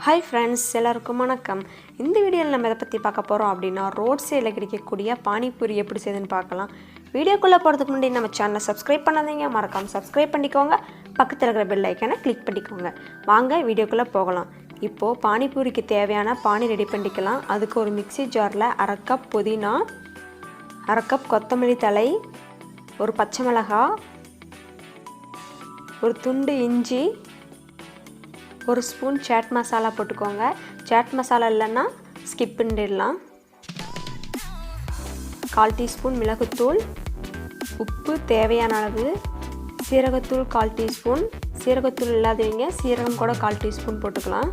Hi friends, எல்லாருக்கும் வணக்கம். இந்த வீடியோல நம்ம எதை பத்தி பார்க்க போறோம் அப்படினா ரோட் சைடுல கிடைக்கக்கூடிய பானி பூரி எப்படி செய்யணும்னு பார்க்கலாம். வீடியோக்குள்ள போறதுக்கு முன்னாடி நம்ம சேனலை சப்ஸ்கிரைப் பண்ணாதீங்க, மறக்காம சப்ஸ்கிரைப் பண்ணிக்கோங்க. பக்கத்துல இருக்கிற பெல் ஐகானை கிளிக் பண்ணிக்கோங்க. வாங்க வீடியோக்குள்ள போகலாம். இப்போ பானி பூரிக்கு தேவையான பானி ரெடி பண்ணிக்கலாம். அதுக்கு ஒரு மிக்ஸி ஜார்ல 1/2 கப் புதினா, 1/2 கப் கொத்தமல்லி தழை, ஒரு பச்சை மிளகாய், ஒரு துண்டு இஞ்சி, ஒரு ஸ்பூன் சாட் மசாலா போட்டுக்கோங்க. சாட் மசாலா இல்லைன்னா ஸ்கிப் பண்ணிடலாம். 1/4 டீஸ்பூன் மிளகுத்தூள், உப்பு தேவையான அளவு, சீரகத்தூள் 1/4 டீஸ்பூன், சீரகத்தூள் இல்லாதவங்க சீரகம் கூட 1/4 டீஸ்பூன் போட்டுக்கலாம்.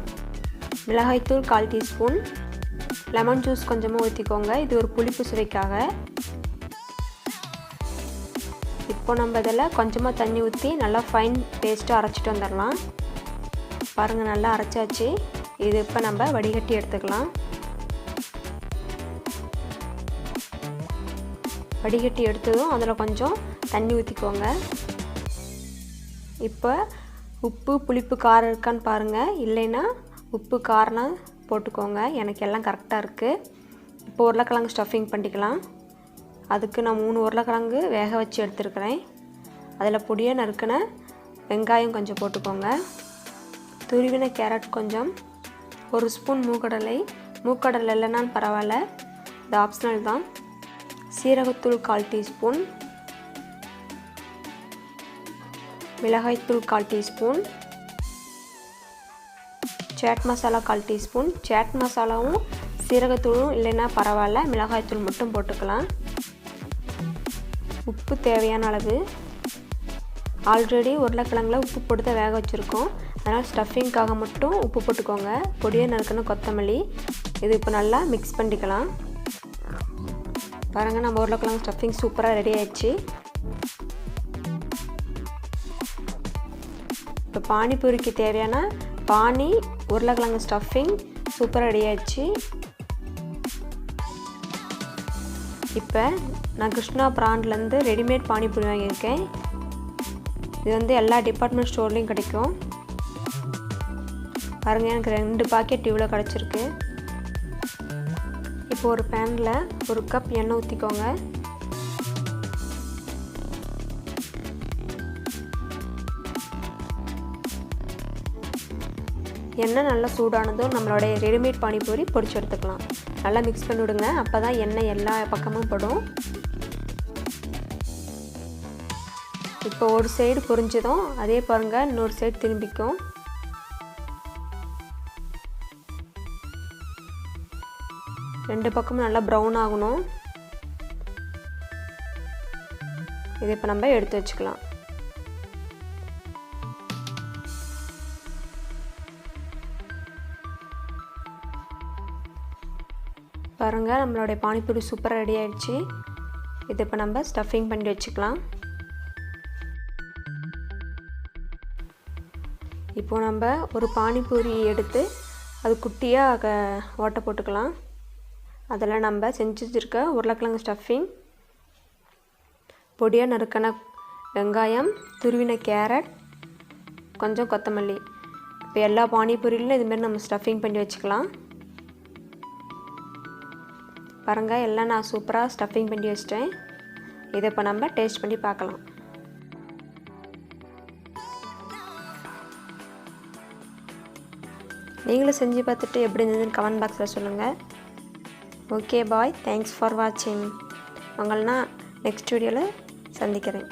மிளகாய்த்தூள் 1/4 டீஸ்பூன், லெமன் ஜூஸ் கொஞ்சமாக ஊற்றிக்கோங்க. இது ஒரு புளிப்பு சுவைக்காக. இப்போ நம்ம இதில் கொஞ்சமாக தண்ணி ஊற்றி நல்லா ஃபைன் பேஸ்ட்டாக அரைச்சிட்டு வந்துடலாம். பாருங்கள், நல்லா அரைச்சாச்சு. இது இப்போ நம்ம வடிகட்டி எடுத்துக்கலாம். வடிகட்டி எடுத்ததும் அதில் கொஞ்சம் தண்ணி ஊற்றிக்கோங்க. இப்போ உப்பு புளிப்பு காரம் இருக்கான்னு பாருங்கள். இல்லைன்னா உப்பு காரம் போட்டுக்கோங்க. எனக்கு எல்லாம் கரெக்டாக இருக்குது. இப்போ உருளைக்கிழங்கு ஸ்டஃபிங் பண்ணிக்கலாம். அதுக்கு நான் 3 உருளைக்கிழங்கு வேக வச்சு எடுத்துருக்கிறேன். அதில் பொடியாக நறுக்கின வெங்காயம் கொஞ்சம் போட்டுக்கோங்க. துருவின கேரட் கொஞ்சம், ஒரு ஸ்பூன் மூக்கடலை இல்லைனாலும் பரவாயில்ல, இது ஆப்ஷனல் தான். சீரகத்தூள் 1/4 டீஸ்பூன், மிளகாய்த்தூள் 1/4 டீஸ்பூன், சாட் மசாலா 1/4 டீஸ்பூன். சாட் மசாலாவும் சீரகத்தூளும் இல்லைன்னா பரவாயில்ல, மிளகாய்த்தூள் மட்டும் போட்டுக்கலாம். உப்பு தேவையான அளவு. ஆல்ரெடி உருளைக்கிழங்குல உப்பு போட்டு தான் வேக வச்சுருக்கோம். அதனால் ஸ்டஃபிங்காக மட்டும் உப்பு போட்டுக்கோங்க. பொடியை நறுக்கணும் கொத்தமல்லி. இது இப்போ நல்லா மிக்ஸ் பண்ணிக்கலாம். பாருங்கள், நம்ம உருளைக்கிழங்கு ஸ்டஃபிங் சூப்பராக ரெடி ஆயிடுச்சு. இப்போ பானிபூரிக்கு தேவையான பானி உருளைக்கிழங்கு ஸ்டஃபிங் சூப்பராக ரெடி ஆயிடுச்சு. இப்போ நான் கிருஷ்ணா பிராண்ட்லேருந்து ரெடிமேட் பானிபூரி வாங்கியிருக்கேன். இது வந்து எல்லா டிபார்ட்மெண்ட் ஸ்டோர்லேயும் கிடைக்கும். பாருங்கள், எனக்கு 2 பாக்கெட் இவ்வளோ கிடச்சிருக்கு. இப்போ ஒரு பேனில் 1 கப் எண்ணெய் ஊற்றிக்கோங்க. எண்ணெய் நல்லா சூடானதும் நம்மளுடைய ரெடிமேட் பானிபூரி பொரிச்சு எடுத்துக்கலாம். நல்லா மிக்ஸ் பண்ணி விடுங்க. அப்போ தான் எண்ணெய் எல்லா பக்கமும் படும். இப்போ ஒரு சைடு பொரிஞ்சதும் அதே பாருங்கள், இன்னொரு சைடு திரும்பிக்கும். ரெண்டு பக்கமும் நல்லா ப்ரௌன் ஆகணும். இதை இப்போ நம்ம எடுத்து வச்சுக்கலாம். பாருங்கள், நம்மளுடைய பானிபூரி சூப்பராக ரெடி ஆயிடுச்சு. இதை இப்போ நம்ம ஸ்டஃபிங் பண்ணி வச்சுக்கலாம். இப்போது நம்ம ஒரு பானிபூரி எடுத்து அது குட்டியாக ஓட்டை போட்டுக்கலாம். அதில் நம்ம செஞ்சு வச்சுருக்க உருளைக்கிழங்கு ஸ்டஃபிங், பொடியாக நறுக்கின வெங்காயம், துருவின கேரட், கொஞ்சம் கொத்தமல்லி. இப்போ எல்லா பானிபூரியிலும் இதுமாரி நம்ம ஸ்டஃபிங் பண்ணி வச்சுக்கலாம். பாருங்கள், எல்லாம் நான் சூப்பராக ஸ்டஃபிங் பண்ணி வச்சிட்டேன். இதை இப்போ நம்ம டேஸ்ட் பண்ணி பார்க்கலாம். நீங்களும் செஞ்சு பார்த்துட்டு எப்படி இருந்ததுன்னு கமெண்ட் பாக்ஸில் சொல்லுங்கள். ஓகே பாய், தேங்க்ஸ் ஃபார் வாட்சிங். உங்களை நான் நெக்ஸ்ட் வீடியோவில் சந்திக்கிறேன்.